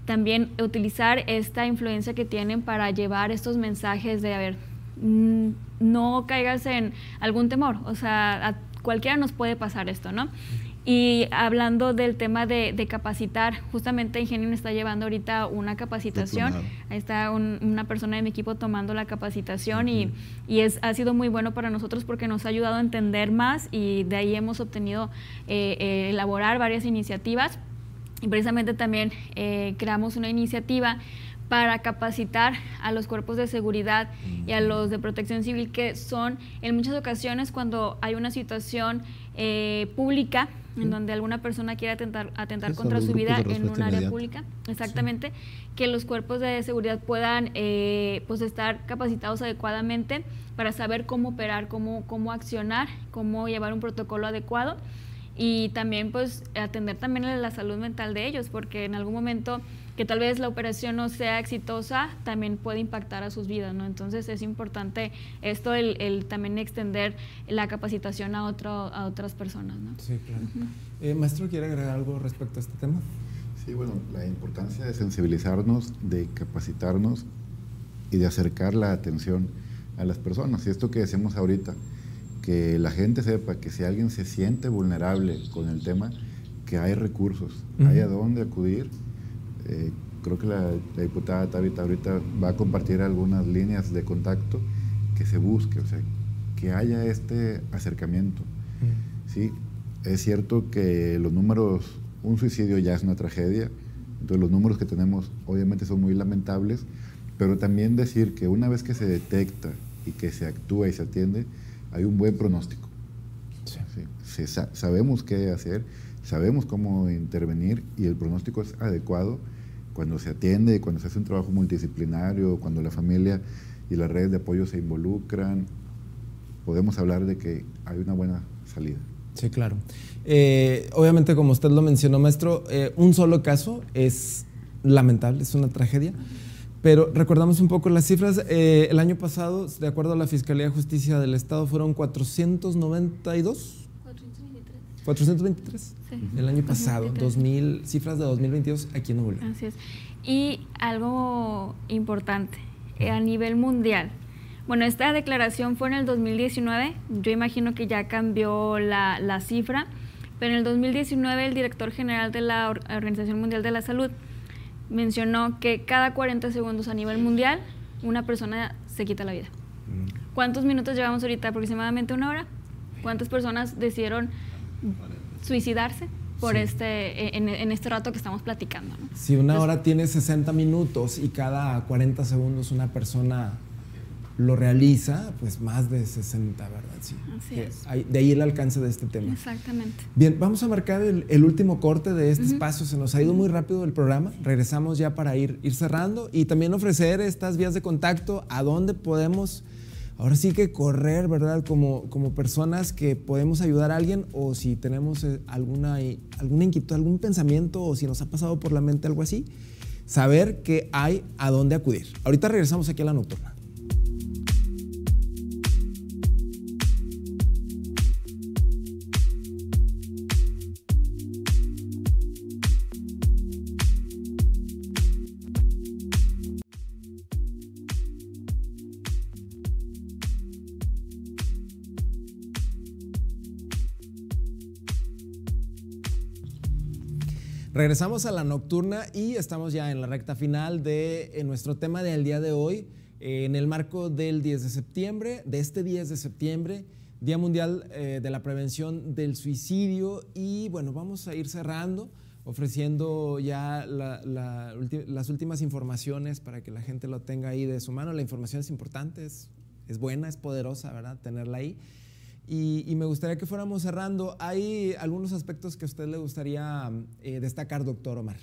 también utilizar esta influencia que tienen para llevar estos mensajes de, a ver, no caigas en algún temor, o sea, a cualquiera nos puede pasar esto, ¿no? Y hablando del tema de capacitar, justamente Ingenio me está llevando ahorita una capacitación. Ahí está una persona de mi equipo tomando la capacitación y ha sido muy bueno para nosotros porque nos ha ayudado a entender más y de ahí hemos obtenido elaborar varias iniciativas y precisamente también creamos una iniciativa para capacitar a los cuerpos de seguridad y a los de protección civil, que son en muchas ocasiones cuando hay una situación pública en donde alguna persona quiere atentar contra su vida en un área pública, exactamente, que los cuerpos de seguridad puedan pues estar capacitados adecuadamente para saber cómo operar, cómo accionar, cómo llevar un protocolo adecuado y también pues atender también a la salud mental de ellos, porque en algún momento que tal vez la operación no sea exitosa, también puede impactar a sus vidas, ¿no? Entonces es importante esto, el también extender la capacitación a otras personas, ¿no? Sí, claro. Maestro, ¿quiere agregar algo respecto a este tema? Sí, bueno, la importancia de sensibilizarnos, de capacitarnos y de acercar la atención a las personas. Y esto que decimos ahorita, que la gente sepa que si alguien se siente vulnerable con el tema, que hay recursos, hay a dónde acudir. Creo que la diputada Tabitha ahorita va a compartir algunas líneas de contacto que se busque, o sea, que haya este acercamiento. Sí, es cierto que los números, un suicidio ya es una tragedia, entonces los números que tenemos obviamente son muy lamentables, pero también decir que una vez que se detecta y que se actúa y se atiende, hay un buen pronóstico. Sí, sabemos qué hacer, sabemos cómo intervenir y el pronóstico es adecuado cuando se atiende, cuando se hace un trabajo multidisciplinario, cuando la familia y las redes de apoyo se involucran, podemos hablar de que hay una buena salida. Sí, claro. Obviamente, como usted lo mencionó, maestro, un solo caso es lamentable, es una tragedia, pero recordamos un poco las cifras. El año pasado, de acuerdo a la Fiscalía de Justicia del Estado, fueron 492. 423 sí. El año pasado, cifras de 2022 aquí en Nuevo León. Así es. Y algo importante, a nivel mundial. Bueno, esta declaración fue en el 2019, yo imagino que ya cambió la cifra, pero en el 2019 el director general de la Organización Mundial de la Salud mencionó que cada 40 segundos a nivel mundial una persona se quita la vida. ¿Cuántos minutos llevamos ahorita? ¿Aproximadamente una hora? ¿Cuántas personas decidieron suicidarse por en este rato que estamos platicando, ¿no? Si una hora tiene 60 minutos y cada 40 segundos una persona lo realiza, pues más de 60, ¿verdad? Sí. Así es. De ahí el alcance de este tema. Exactamente. Bien, vamos a marcar el último corte de este espacio. Se nos ha ido muy rápido el programa. Regresamos ya para ir cerrando y también ofrecer estas vías de contacto a dónde podemos, ahora sí que correr, ¿verdad? Como personas que podemos ayudar a alguien, o si tenemos alguna inquietud, algún pensamiento, o si nos ha pasado por la mente algo así, saber que hay a dónde acudir. Ahorita regresamos aquí a La Nocturna. Regresamos a La Nocturna y estamos ya en la recta final de nuestro tema del día de hoy, en el marco del 10 de septiembre, de este 10 de septiembre, Día Mundial de la Prevención del Suicidio. Y bueno, vamos a ir cerrando, ofreciendo ya las últimas informaciones para que la gente lo tenga ahí de su mano. La información es importante, es buena, es poderosa, ¿verdad? Tenerla ahí. Y me gustaría que fuéramos cerrando. ¿Hay algunos aspectos que a usted le gustaría destacar, doctor Omar?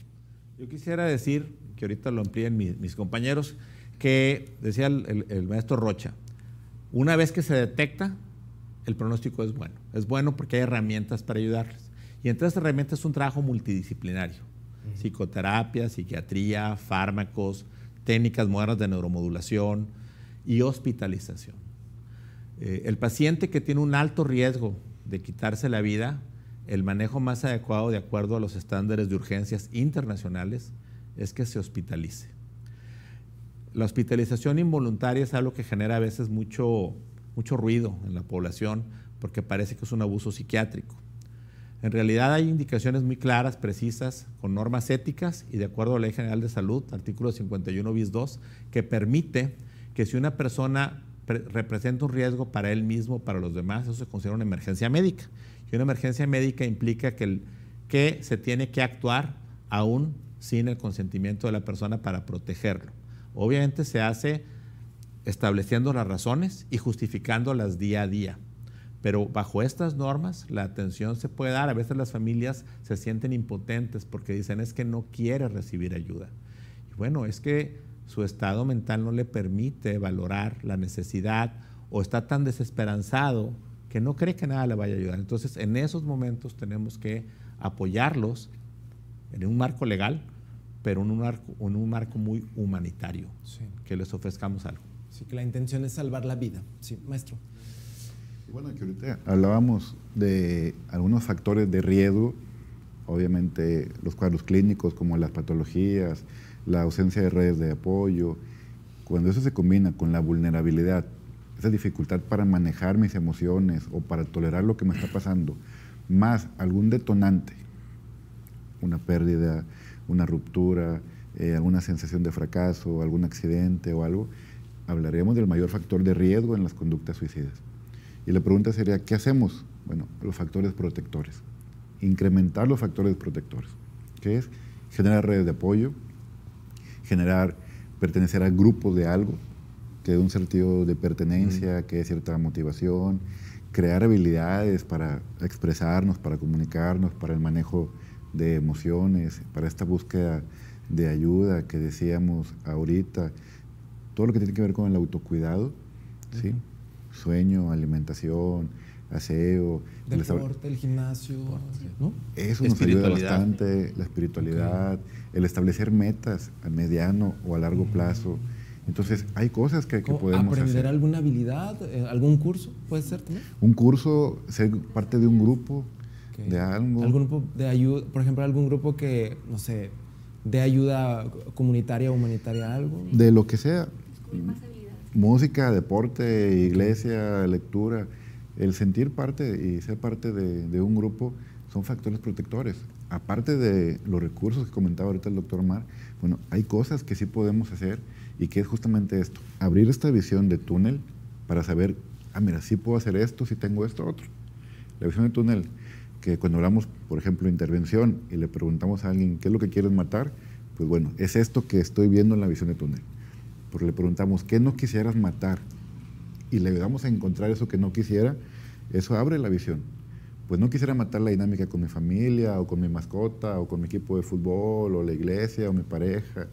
Yo quisiera decir, que ahorita lo amplíen mis compañeros, que decía el maestro Rocha, una vez que se detecta, el pronóstico es bueno. Es bueno porque hay herramientas para ayudarles. Y entre estas herramientas es un trabajo multidisciplinario. Psicoterapia, psiquiatría, fármacos, técnicas modernas de neuromodulación y hospitalización. El paciente que tiene un alto riesgo de quitarse la vida, el manejo más adecuado de acuerdo a los estándares de urgencias internacionales es que se hospitalice. La hospitalización involuntaria es algo que genera a veces mucho ruido en la población porque parece que es un abuso psiquiátrico. En realidad hay indicaciones muy claras, precisas, con normas éticas y de acuerdo a la Ley General de Salud, artículo 51 bis 2, que permite que si una persona representa un riesgo para él mismo, para los demás, eso se considera una emergencia médica. Y una emergencia médica implica que se tiene que actuar aún sin el consentimiento de la persona para protegerlo. Obviamente se hace estableciendo las razones y justificándolas día a día. Pero bajo estas normas la atención se puede dar. A veces las familias se sienten impotentes porque dicen es que no quiere recibir ayuda. Y bueno, es que su estado mental no le permite valorar la necesidad o está tan desesperanzado que no cree que nada le vaya a ayudar. Entonces, en esos momentos tenemos que apoyarlos en un marco legal, pero en un marco muy humanitario, sí, que les ofrezcamos algo. Sí, que la intención es salvar la vida. Sí, maestro. Bueno, que ahorita hablábamos de algunos factores de riesgo, obviamente los cuadros clínicos como las patologías, la ausencia de redes de apoyo. Cuando eso se combina con la vulnerabilidad, esa dificultad para manejar mis emociones o para tolerar lo que me está pasando, más algún detonante, una pérdida, una ruptura, alguna sensación de fracaso, algún accidente o algo, hablaríamos del mayor factor de riesgo en las conductas suicidas. Y la pregunta sería, ¿qué hacemos? Bueno, los factores protectores. Incrementar los factores protectores, que es generar redes de apoyo, pertenecer a grupos de algo, que dé un sentido de pertenencia, que dé cierta motivación, crear habilidades para expresarnos, para comunicarnos, para el manejo de emociones, para esta búsqueda de ayuda que decíamos ahorita, todo lo que tiene que ver con el autocuidado, ¿sí? Sueño, alimentación, aseo, deporte, el gimnasio, ¿no? Eso nos ayuda bastante, la espiritualidad, el establecer metas a mediano o a largo plazo. Entonces, hay cosas que podemos hacer. ¿Aprender alguna habilidad? ¿Algún curso puede ser también? Un curso, ser parte de un grupo, de algo. ¿Algún grupo de ayuda? Por ejemplo, algún grupo que, no sé, de ayuda comunitaria, humanitaria, algo. De lo que sea. Música, deporte, iglesia, lectura. El sentir parte y ser parte de un grupo son factores protectores. Aparte de los recursos que comentaba ahorita el doctor Omar, bueno, hay cosas que sí podemos hacer y que es justamente esto, abrir esta visión de túnel para saber, mira, sí puedo hacer esto, sí tengo esto, otro. La visión de túnel, que cuando hablamos, por ejemplo, de intervención y le preguntamos a alguien, ¿qué es lo que quieres matar? Pues bueno, es esto que estoy viendo en la visión de túnel. Porque le preguntamos, ¿qué no quisieras matar? Y le ayudamos a encontrar eso que no quisiera, eso abre la visión. Pues no quisiera matar la dinámica con mi familia, o con mi mascota, o con mi equipo de fútbol, o la iglesia, o mi pareja.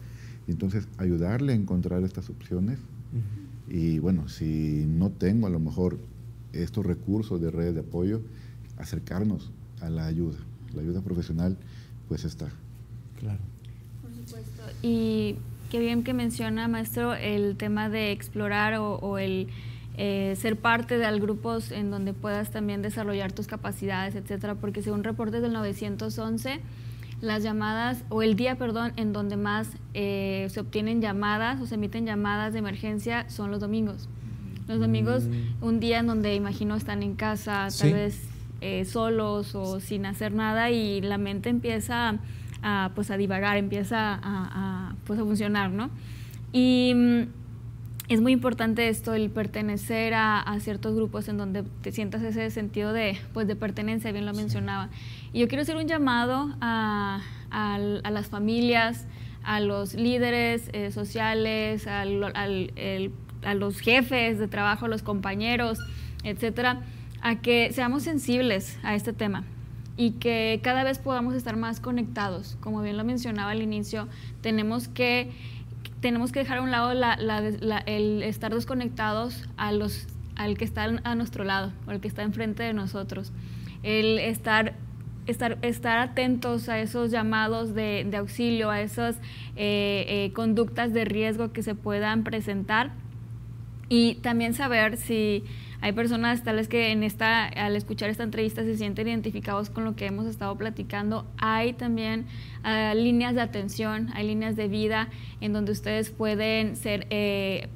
Y entonces, ayudarle a encontrar estas opciones. Y bueno, si no tengo a lo mejor estos recursos de redes de apoyo, acercarnos a la ayuda. La ayuda profesional, pues está. Claro. Por supuesto. Y qué bien que menciona, maestro, el tema de explorar o el ser parte de grupos en donde puedas también desarrollar tus capacidades, etcétera, porque según reportes del 911, las llamadas, o el día, perdón, en donde más se obtienen llamadas o se emiten llamadas de emergencia son los domingos. Los domingos, un día en donde imagino están en casa, tal vez solos o sin hacer nada, y la mente empieza a divagar, empieza a funcionar, ¿no? Y es muy importante esto, el pertenecer a ciertos grupos en donde te sientas ese sentido de pertenencia, bien lo mencionaba. Y yo quiero hacer un llamado a las familias, a los líderes sociales, a los jefes de trabajo, a los compañeros, etcétera, a que seamos sensibles a este tema y que cada vez podamos estar más conectados. Como bien lo mencionaba al inicio, tenemos que dejar a un lado el estar desconectados al que está a nuestro lado o al que está enfrente de nosotros. El estar estar atentos a esos llamados de auxilio, a esas conductas de riesgo que se puedan presentar, y también saber si hay personas tal vez que al escuchar esta entrevista se sienten identificados con lo que hemos estado platicando. Hay también líneas de atención, hay líneas de vida en donde ustedes pueden ser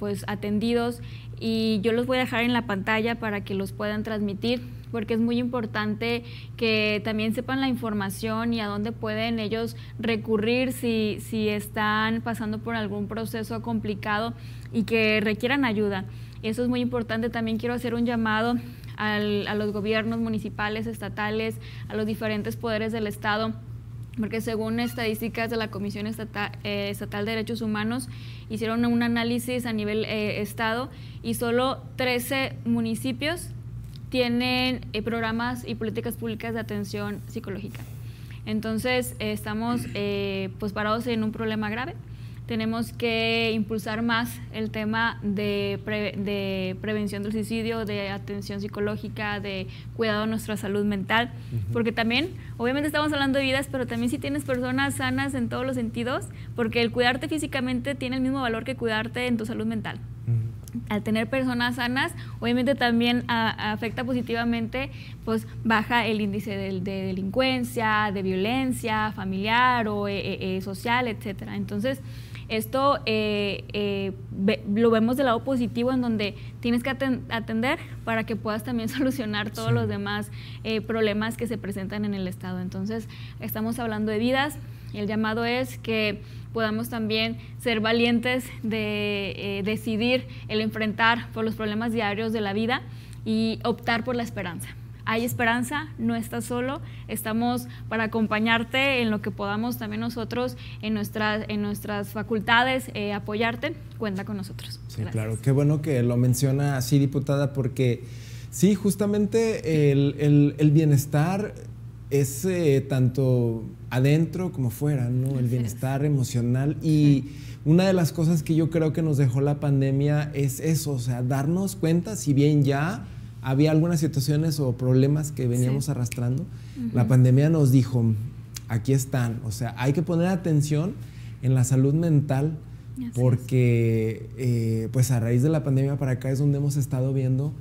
pues atendidos, y yo los voy a dejar en la pantalla para que los puedan transmitir, porque es muy importante que también sepan la información y a dónde pueden ellos recurrir si están pasando por algún proceso complicado y que requieran ayuda. Eso es muy importante. También quiero hacer un llamado a los gobiernos municipales, estatales, a los diferentes poderes del Estado, porque según estadísticas de la Comisión Estatal de Derechos Humanos, hicieron un análisis a nivel Estado, y solo 13 municipios tienen programas y políticas públicas de atención psicológica. Entonces, estamos pues parados en un problema grave. Tenemos que impulsar más el tema de prevención del suicidio, de atención psicológica, de cuidado de nuestra salud mental, porque también, obviamente estamos hablando de vidas, pero también si tienes personas sanas en todos los sentidos, porque el cuidarte físicamente tiene el mismo valor que cuidarte en tu salud mental. Al tener personas sanas, obviamente también afecta positivamente, pues baja el índice de delincuencia, de violencia familiar o social, etcétera. Entonces, esto lo vemos del lado positivo, en donde tienes que atender para que puedas también solucionar todos los demás problemas que se presentan en el Estado. Entonces, estamos hablando de vidas, y el llamado es que podamos también ser valientes de decidir el enfrentar por los problemas diarios de la vida y optar por la esperanza. Hay esperanza, no estás solo, estamos para acompañarte en lo que podamos también nosotros, en nuestras facultades, apoyarte. Cuenta con nosotros. Sí, gracias. Claro, qué bueno que lo menciona así, diputada, porque sí, justamente el bienestar es tanto adentro como fuera, ¿no? El bienestar emocional, y una de las cosas que yo creo que nos dejó la pandemia es eso, o sea, darnos cuenta, si bien ya había algunas situaciones o problemas que veníamos arrastrando, la pandemia nos dijo, aquí están, o sea, hay que poner atención en la salud mental, porque pues a raíz de la pandemia para acá es donde hemos estado viendo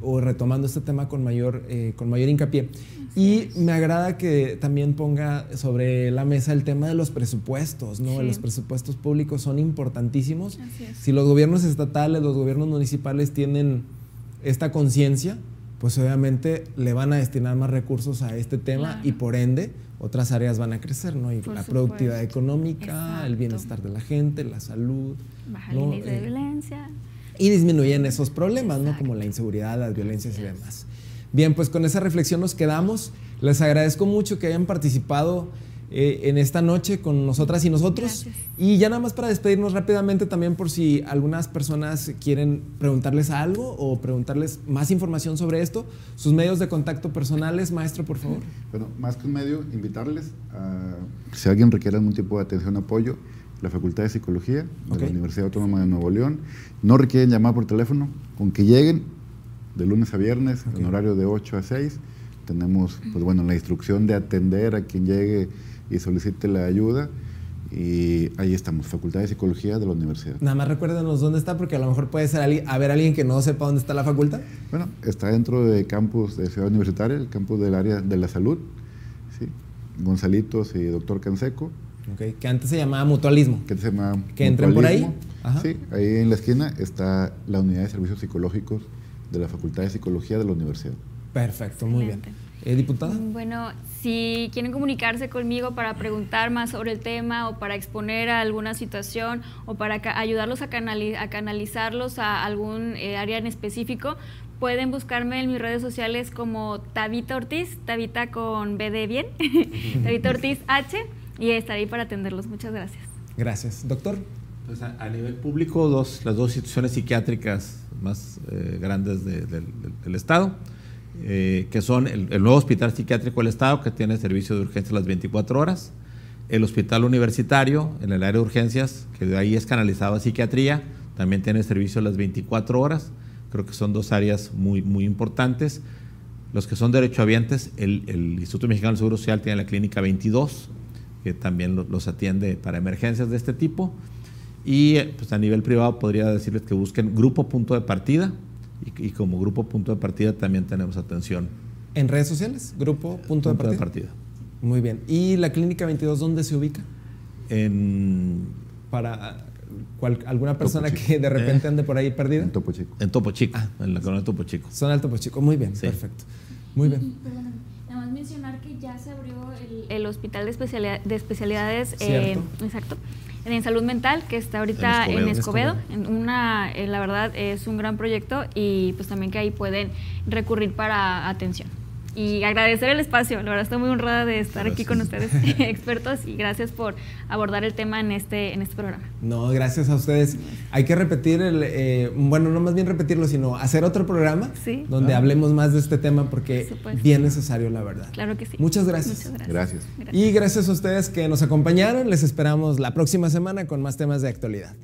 o retomando este tema con mayor hincapié. Y me agrada que también ponga sobre la mesa el tema de los presupuestos, ¿no? Los presupuestos públicos son importantísimos. Si los gobiernos estatales, los gobiernos municipales tienen esta conciencia, pues obviamente le van a destinar más recursos a este tema, y por ende otras áreas van a crecer, ¿no? Y la productividad económica, el bienestar de la gente, la salud, baja el índice de violencia. Y disminuyen esos problemas, ¿no? Como la inseguridad, las violencias y demás. Bien, pues con esa reflexión nos quedamos. Les agradezco mucho que hayan participado en esta noche con nosotras y nosotros. Gracias. Y ya nada más para despedirnos rápidamente, también por si algunas personas quieren preguntarles algo o preguntarles más información sobre esto, sus medios de contacto personales, maestro, por favor. Bueno, más que un medio, invitarles a, si alguien requiere algún tipo de atención o apoyo, la Facultad de Psicología de la Universidad Autónoma de Nuevo León. No requieren llamar por teléfono, con que lleguen de lunes a viernes, en horario de 8 a 6. Tenemos, pues bueno, la instrucción de atender a quien llegue y solicite la ayuda. Y ahí estamos, Facultad de Psicología de la Universidad. Nada más recuérdenos dónde está, porque a lo mejor puede ser alguien que no sepa dónde está la facultad. Bueno, está dentro del campus de Ciudad Universitaria, el campus del área de la salud, ¿sí? Gonzalitos y Doctor Canseco. Que antes se llamaba Mutualismo. Que antes se llamaba Que entren por ahí. Ajá. Sí, ahí en la esquina está la unidad de servicios psicológicos de la Facultad de Psicología de la Universidad. Perfecto, muy bien. ¿Diputada? Bueno, si quieren comunicarse conmigo para preguntar más sobre el tema o para exponer a alguna situación o para ayudarlos a canalizarlos a algún área en específico, pueden buscarme en mis redes sociales como Tabita Ortiz, Tabita con B de bien, Tabita Ortiz H, y estaré ahí para atenderlos. Muchas gracias. Gracias. Doctor. Pues a nivel público, las dos instituciones psiquiátricas más grandes del Estado, que son el nuevo Hospital Psiquiátrico del Estado, que tiene servicio de urgencias las 24 horas, el Hospital Universitario, en el área de urgencias, que de ahí es canalizado a psiquiatría, también tiene servicio las 24 horas, creo que son dos áreas muy, muy importantes. Los que son derechohabientes, el Instituto Mexicano del Seguro Social tiene la Clínica 22, que también los atiende para emergencias de este tipo. Y pues a nivel privado podría decirles que busquen Grupo Punto de Partida, y como Grupo Punto de Partida también tenemos atención. ¿En redes sociales? Grupo Punto de Partida. Muy bien. ¿Y la Clínica 22 dónde se ubica? Para alguna persona que de repente ande por ahí perdida. En Topo Chico. En Topo Chico, en la colonia Topo Chico. Zona del Topo Chico, muy bien, sí. Perfecto. Muy bien. Perdóname, nada más mencionar que ya se abrió el Hospital de Especialidades, exacto, en salud mental, que está ahorita en Escobedo. La verdad es un gran proyecto, y pues también que ahí pueden recurrir para atención. Y agradecer el espacio, la verdad estoy muy honrada de estar aquí con ustedes, expertos, y gracias por abordar el tema en este programa. No, gracias a ustedes. Hay que repetir bueno, no más bien repetirlo, sino hacer otro programa donde hablemos más de este tema, porque es bien necesario, la verdad. Claro que sí. Muchas gracias. Gracias. Y gracias a ustedes que nos acompañaron. Les esperamos la próxima semana con más temas de actualidad.